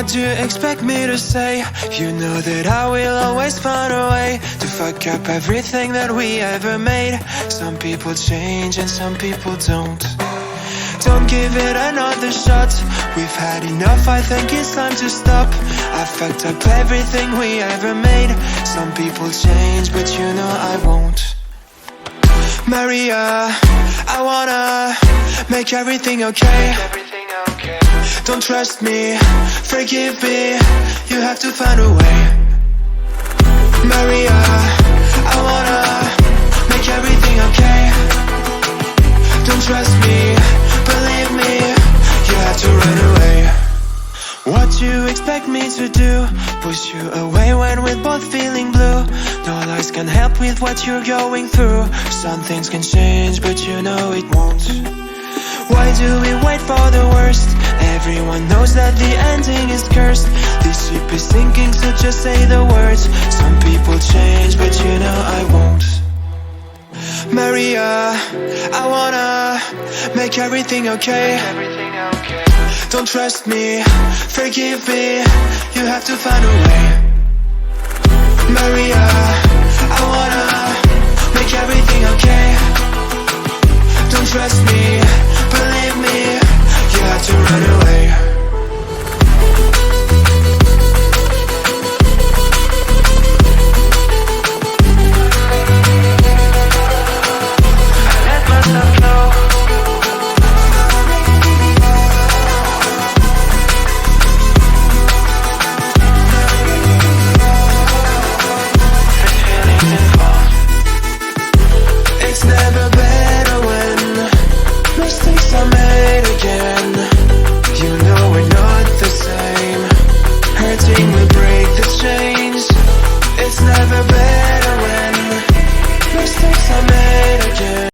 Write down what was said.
What do you expect me to say? You know that I will always find a way to fuck up everything that we ever made. Some people change and some people don't. Don't give it another shot. We've had enough, I think it's time to stop. I fucked up everything we ever made. Some people change, but you know I won't. Maria, I wanna make everything okay. Don't trust me, forgive me, you have to find a way. Maria, I wanna make everything okay. Don't trust me, believe me, you have to run away. What you expect me to do? Push you away when we're both feeling blue. No lies can help with what you're going through. Some things can change, but you know it won't. Why do we wait for the worst? Everyone knows that the ending is cursed. This ship is sinking, so just say the words. Some people change, but you know I won't. Maria, I wanna make everything okay. Don't trust me, forgive me, you have to find a way. Maria, I wanna make everything okay. Don't trust me, believe me, you have to run away.